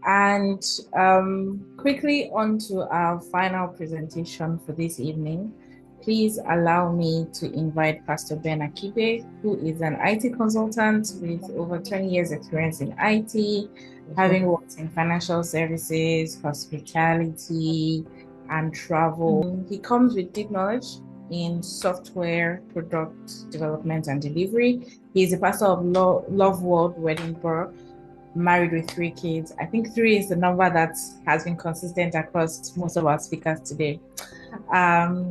And quickly on to our final presentation for this evening. Please allow me to invite Pastor Ben Akiigbhe, who is an IT consultant with over 20 years experience in IT, having worked in financial services, hospitality, and travel. He comes with deep knowledge in software, product development, and delivery. He is a pastor of Love World Wedding Borough, married with 3 kids. I think three is the number that has been consistent across most of our speakers today.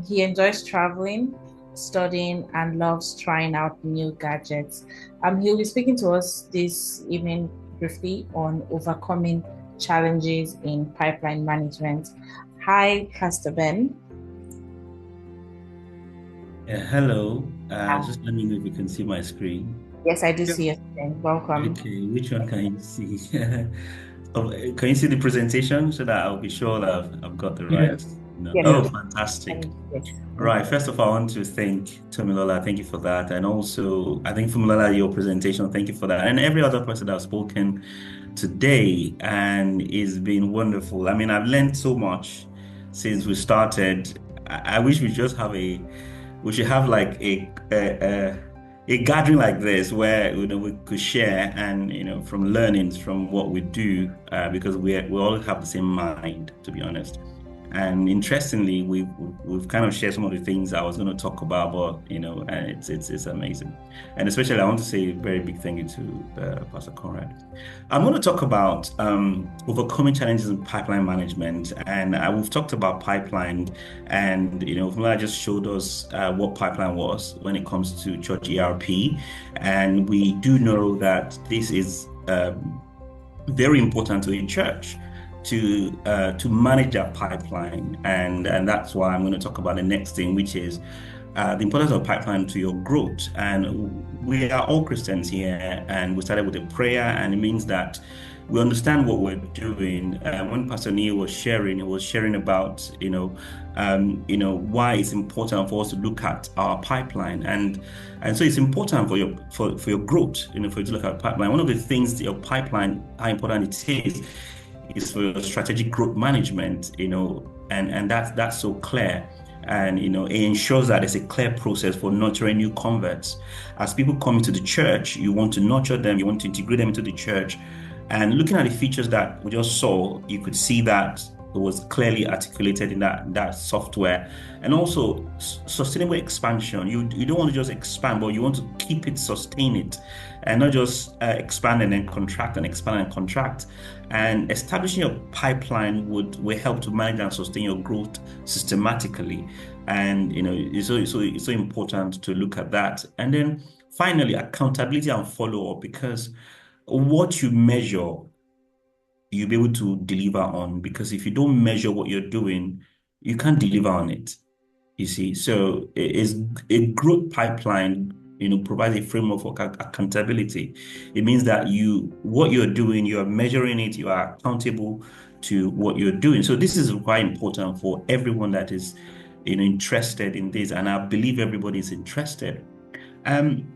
He enjoys traveling, studying, and loves trying out new gadgets. He'll be speaking to us this evening briefly on overcoming challenges in pipeline management. Hi, Pastor Ben. Hello. Just let me know if you can see my screen. Yes, I do Yeah. see you. Welcome. Okay, which one can you see? Can you see the presentation so that I'll be sure that I've got the Yeah, right? No. no. Oh, fantastic. Yes. Right. First of all, I want to thank Tomilola. Thank you for that. And also, I think Fumilola, your presentation, thank you for that. And every other person that has spoken today, and it's been wonderful. I mean, I've learned so much since we started. I wish we should have like a gathering like this where we could share and from learnings from what we do because we all have the same mind, to be honest. And interestingly, we've kind of shared some of the things I was going to talk about, but and it's amazing. And especially, I want to say a very big thank you to Pastor Conrad. I'm going to talk about overcoming challenges in pipeline management, and we've talked about pipeline, and Fumila just showed us what pipeline was when it comes to church ERP, and we do know that this is very important to a church to manage that pipeline, and that's why I'm going to talk about the next thing, which is the importance of pipeline to your growth. And we are all Christians here, and we started with a prayer, and it means that we understand what we're doing. When Pastor Neil was sharing, he was sharing about why it's important for us to look at our pipeline, and so it's important for your growth. For you to look at pipeline. One of the things your pipeline, how important it is for your strategic growth management. And that's so clear. And it ensures that there's a clear process for nurturing new converts. As people come into the church, you want to nurture them, you want to integrate them into the church. And looking at the features that we just saw, you could see that it was clearly articulated in that software. And also sustainable expansion. You don't want to just expand, but you want to keep it, sustain it, and not just expand and then contract and expand and contract. And establishing your pipeline will help to manage and sustain your growth systematically. And it's so important to look at that. And then finally, accountability and follow-up, because what you measure, you'll be able to deliver on. Because if you don't measure what you're doing, you can't deliver on it. You see, so it's a growth pipeline, provides a framework for accountability. It means that what you're doing, you are measuring it, you are accountable to what you're doing. So this is quite important for everyone that is, interested in this, and I believe everybody is interested. Um,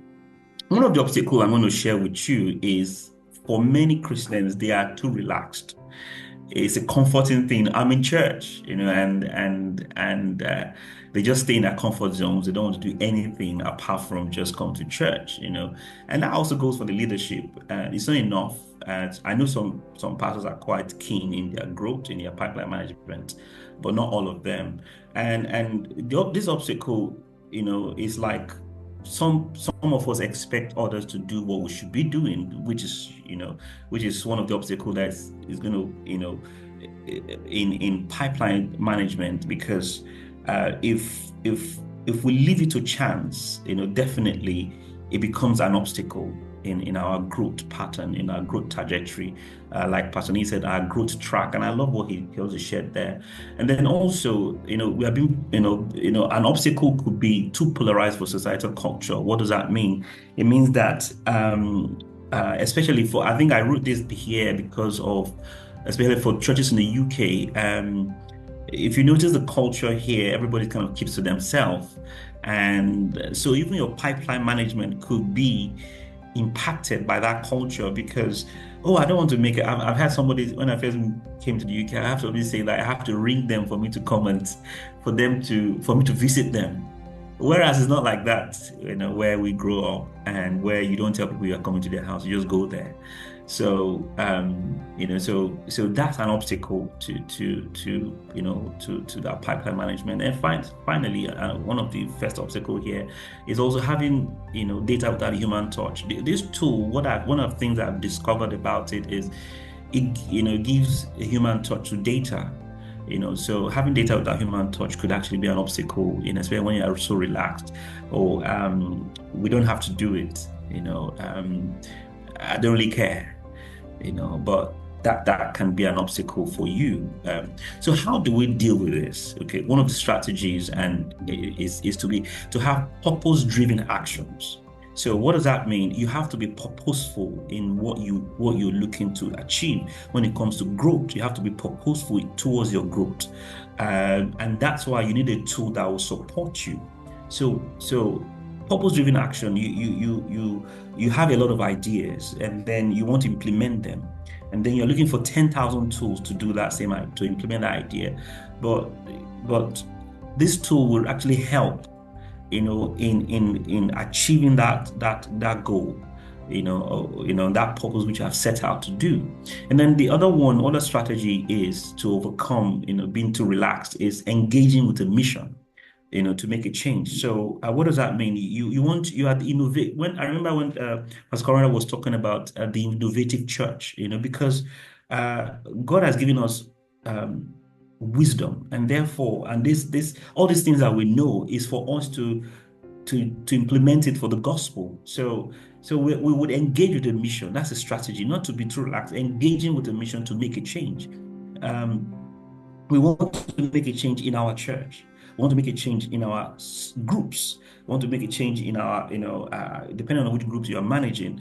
One of the obstacles I'm going to share with you is, for many Christians, they are too relaxed. It's a comforting thing. I'm in church, and they just stay in their comfort zones. They don't want to do anything apart from just come to church. And that also goes for the leadership. It's not enough. I know some pastors are quite keen in their growth, in their pipeline management, but not all of them. And this obstacle, is like some of us expect others to do what we should be doing, which is one of the obstacles that is going to, in pipeline management, because if we leave it to chance, definitely it becomes an obstacle in our growth pattern, in our growth trajectory. Like Pastor Nee said, our growth track, and I love what he also shared there. And then also, we have been, an obstacle could be too polarized for societal culture. What does that mean? It means that, especially I think I wrote this here because of, especially for churches in the UK. If you notice the culture here, everybody kind of keeps to themselves. And so even your pipeline management could be impacted by that culture because, oh, I don't want to make it. I've had somebody, when I first came to the UK, I have to always say that I have to ring them for me to comment, for me to visit them. Whereas it's not like that, where we grow up and where you don't tell people you're coming to their house, you just go there. So, so that's an obstacle to that pipeline management. And finally, one of the first obstacle here is also having, data without a human touch. This tool, one of the things I've discovered about it is it gives a human touch to data. So having data without human touch could actually be an obstacle, especially when you're so relaxed, or we don't have to do it. I don't really care. But that can be an obstacle for you. So how do we deal with this? Okay, one of the strategies is to have purpose-driven actions. So what does that mean? You have to be purposeful in what you're looking to achieve. When it comes to growth, you have to be purposeful towards your growth, and that's why you need a tool that will support you. So purpose-driven action, you have a lot of ideas and then you want to implement them, and then you're looking for 10,000 tools to do that to implement that idea. But this tool will actually help, in achieving that goal, that purpose which I've set out to do. And then the other strategy is to overcome, being too relaxed, is engaging with a mission, to make a change. So what does that mean? You are the innovate. I remember when Pastor Corona was talking about the innovative church, because God has given us wisdom, and therefore, this all these things that we know is for us to implement it for the gospel. So we would engage with the mission. That's a strategy, not to be too relaxed, engaging with the mission to make a change. We want to make a change in our church. We want to make a change in our groups. We want to make a change in our, depending on which groups you are managing,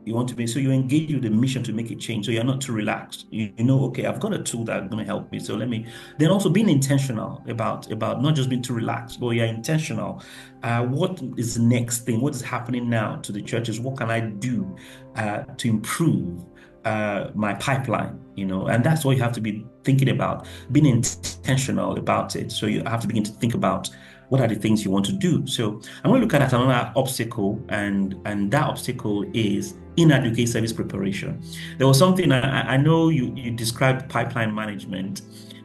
you want to be, so you engage with the mission to make a change. So you're not too relaxed. Okay, I've got a tool that's going to help me. So then also being intentional about not just being too relaxed, but you're intentional. What is the next thing? What is happening now to the churches? What can I do to improve my pipeline? And that's what you have to be thinking about, being intentional about it. So you have to begin to think about what are the things you want to do. So I'm going to look at another obstacle, and that obstacle is inadequate service preparation. There was something I know you described pipeline management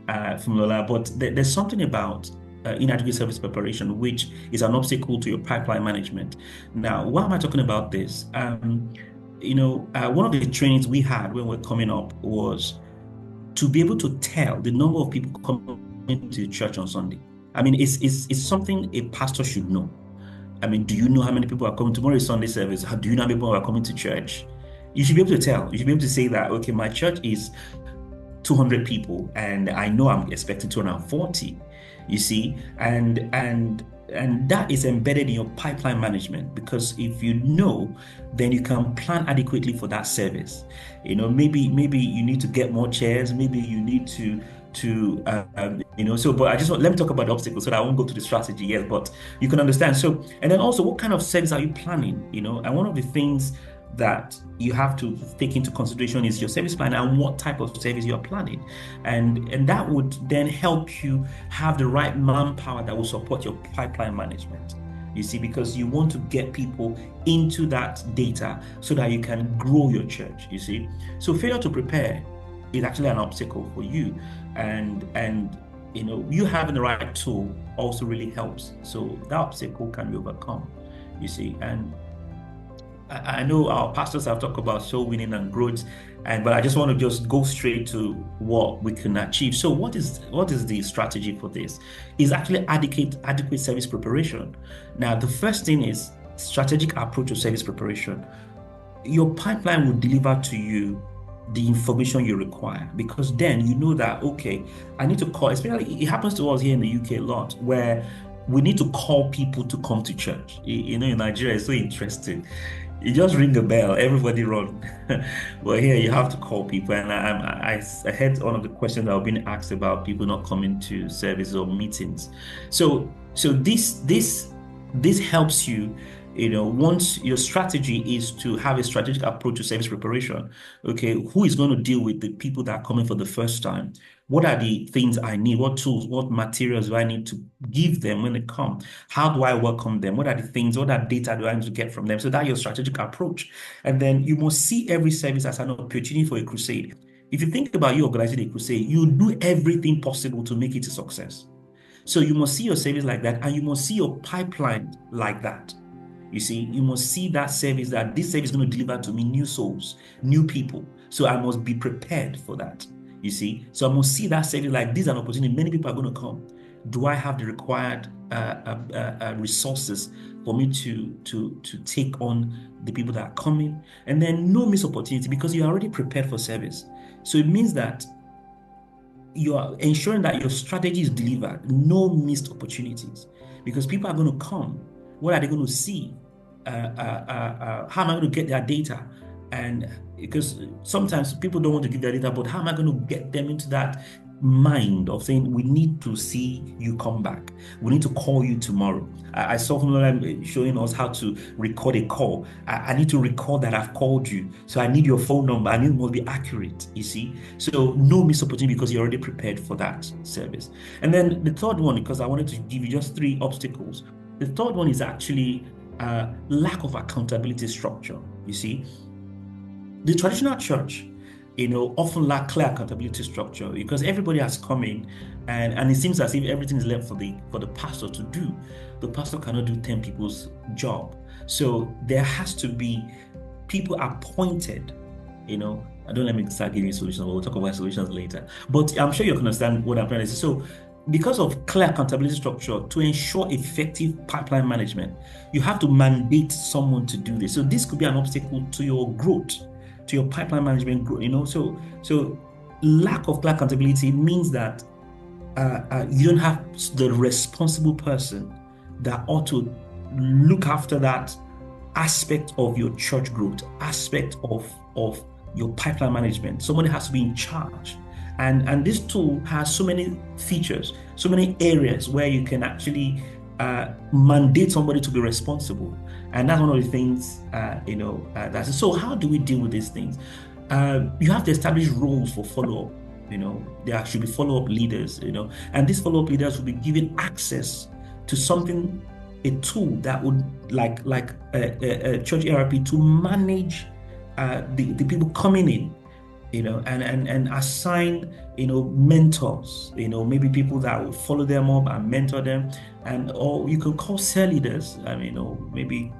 from Lola, but there's something about inadequate service preparation, which is an obstacle to your pipeline management. Now, why am I talking about this? One of the trainings we had when we were coming up was to be able to tell the number of people coming to the church on Sunday. I mean, it's something a pastor should know. I mean, do you know how many people are coming? Tomorrow is Sunday service. Do you know how many people are coming to church? You should be able to tell. You should be able to say that, okay, my church is 200 people, and I know I'm expecting 240. You see, and that is embedded in your pipeline management, because if you know, then you can plan adequately for that service. Maybe you need to get more chairs. Maybe you need to but let me talk about the obstacles so that I won't go to the strategy yet, but you can understand. So, and then also, what kind of service are you planning? And one of the things that you have to take into consideration is your service plan and what type of service you're planning. And that would then help you have the right manpower that will support your pipeline management. You see, because you want to get people into that data so that you can grow your church, you see. So failure to prepare is actually an obstacle for you. And you having the right tool also really helps. So that obstacle can be overcome, you see. And I know our pastors have talked about soul winning and growth, but I just want to just go straight to what we can achieve. So what is the strategy for this? Is actually adequate service preparation. Now, the first thing is strategic approach to service preparation. Your pipeline will deliver to you the information you require, because then you know that, okay, I need to call, especially it happens to us here in the UK a lot, where we need to call people to come to church. In Nigeria, it's so interesting. You just ring a bell, everybody run. But here you have to call people. And I heard one of the questions that were being asked about people not coming to services or meetings. So this helps you Once your strategy is to have a strategic approach to service preparation, okay, who is going to deal with the people that are coming for the first time? What are the things I need? What tools, what materials do I need to give them when they come? How do I welcome them? What are the things, what are data do I need to get from them? So that's your strategic approach. And then you must see every service as an opportunity for a crusade. If you think about you organizing a crusade, you do everything possible to make it a success. So you must see your service like that, and you must see your pipeline like that. You see, you must see that service, that this service is going to deliver to me new souls, new people. So I must be prepared for that. You see, so I must see that service like this is an opportunity. Many people are going to come. Do I have the required resources for me to take on the people that are coming? And then no missed opportunity, because you're already prepared for service. So it means that you are ensuring that your strategy is delivered, no missed opportunities, because people are going to come. What are they going to see? How am I going to get their data? And because sometimes people don't want to give their data, but how am I going to get them into that mind of saying, we need to see you come back. We need to call you tomorrow. I saw someone showing us how to record a call. I need to record that I've called you. So I need your phone number, and it must be accurate, you see. So no missed opportunity, because you're already prepared for that service. And then the third one, because I wanted to give you just 3 obstacles. The third one is actually lack of accountability structure, you see. The traditional church, often lack clear accountability structure, because everybody has come in, and it seems as if everything is left for the pastor to do. The pastor cannot do 10 people's job. So there has to be people appointed, don't let me start giving solutions. We'll talk about solutions later. But I'm sure you can understand what I'm trying to say. So because of clear accountability structure, to ensure effective pipeline management, you have to mandate someone to do this. So this could be an obstacle to your growth, to your pipeline management growth. So lack of clear accountability means that you don't have the responsible person that ought to look after that aspect of your church growth, aspect of your pipeline management. Somebody has to be in charge. And this tool has so many features, so many areas where you can actually mandate somebody to be responsible. And that's one of the things, so how do we deal with these things? You have to establish roles for follow-up. There should be follow-up leaders, and these follow-up leaders will be given access to something, a tool that would like a church ERP to manage the people coming in, and assign, mentors, maybe people that will follow them up and mentor them, or you can call cell leaders, maybe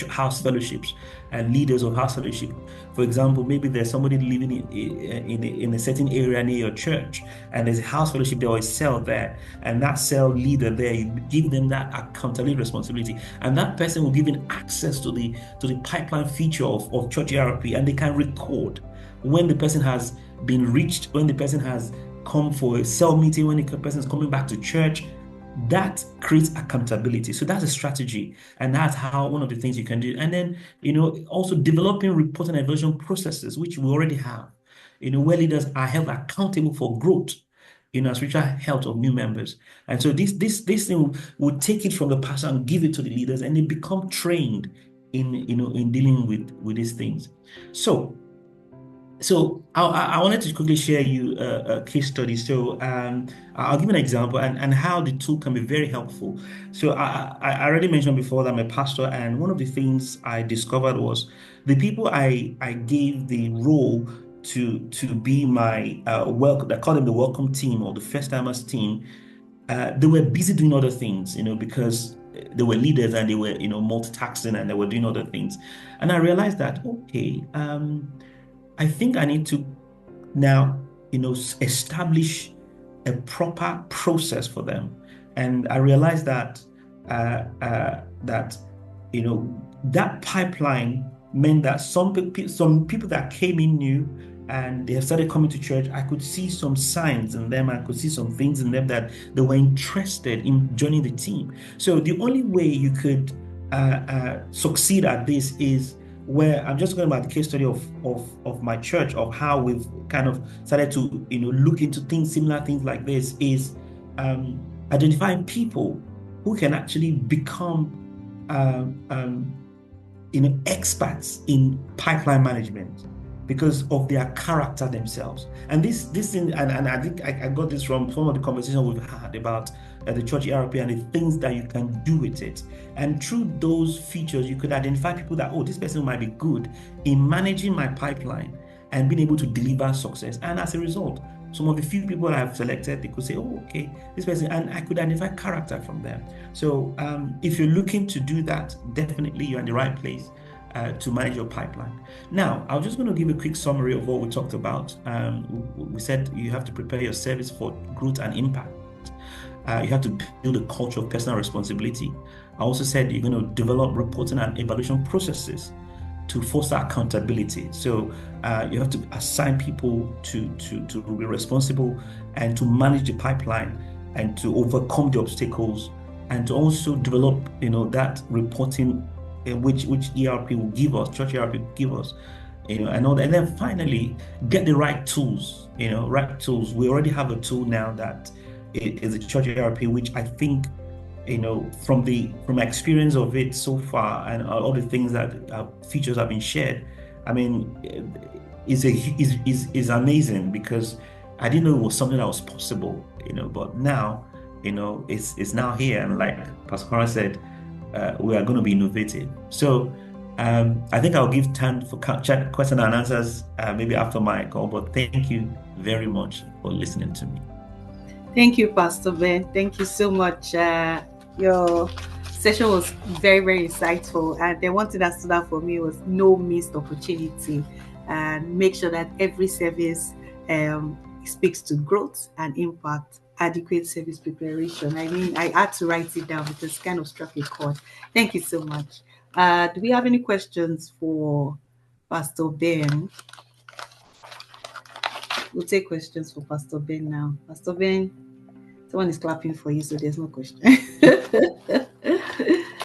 house fellowships and leaders of house fellowship. For example, maybe there's somebody living in a certain area near your church, and there's a house fellowship there or a cell there, and that cell leader there, you give them that accountability responsibility, and that person will give them access to the pipeline feature of church ERP, and they can record when the person has been reached, when the person has come for a cell meeting, when the person is coming back to church. That creates accountability. So that's a strategy, and that's how one of the things you can do. And then, also developing report and evaluation processes, which we already have, where leaders are held accountable for growth, spiritual health of new members. And so this thing will take it from the pastor and give it to the leaders, and they become trained in dealing with these things. So I wanted to quickly share you a case study. So I'll give an example and how the tool can be very helpful. So I already mentioned before that I'm a pastor, and one of the things I discovered was the people I gave the role to be my welcome. I call them the welcome team or the first timers team. They were busy doing other things, because they were leaders and they were multitasking and they were doing other things. And I realized that I think I need to now, establish a proper process for them. And I realized that that pipeline meant that some people that came in new and they have started coming to church, I could see some signs in them. I could see some things in them that they were interested in joining the team. So the only way you could succeed at this is where I'm just going about the case study of my church, of how we've kind of started to look into similar things like this, is identifying people who can actually become um, um, experts in pipeline management because of their character themselves. And this thing, and I think I got this from some of the conversations we've had about the church ERP and the things that you can do with it. And through those features, you could identify people that, oh, this person might be good in managing my pipeline and being able to deliver success. And as a result, some of the few people I've selected, they could say, oh, okay, this person, and I could identify character from them. So if you're looking to do that, definitely you're in the right place to manage your pipeline. Now, I'm just going to give a quick summary of what we talked about. We said you have to prepare your service for growth and impact. You have to build a culture of personal responsibility. I also said you're going to develop reporting and evaluation processes to foster accountability. So you have to assign people to be responsible and to manage the pipeline and to overcome the obstacles and to also develop, that reporting which ERP will give us, church ERP will give us, and all that. And then finally, get the right tools, right tools. We already have a tool now that is a church ERP, which I think from my experience of it so far and all the things that features have been shared, I mean, is amazing because I didn't know it was something that was possible, but now, it's now here. And like Pastor Cora said, we are going to be innovative. So I think I'll give time for chat question and answers maybe after my call, but thank you very much for listening to me. Thank you, Pastor Ben. Thank you so much. Your session was very, very insightful. And the one thing that stood out for me was no missed opportunity. And make sure that every service speaks to growth and impact, adequate service preparation. I mean, I had to write it down because it kind of struck a chord. Thank you so much. Do we have any questions for Pastor Ben? We'll take questions for Pastor Ben now. Pastor Ben, someone is clapping for you, so there's no question.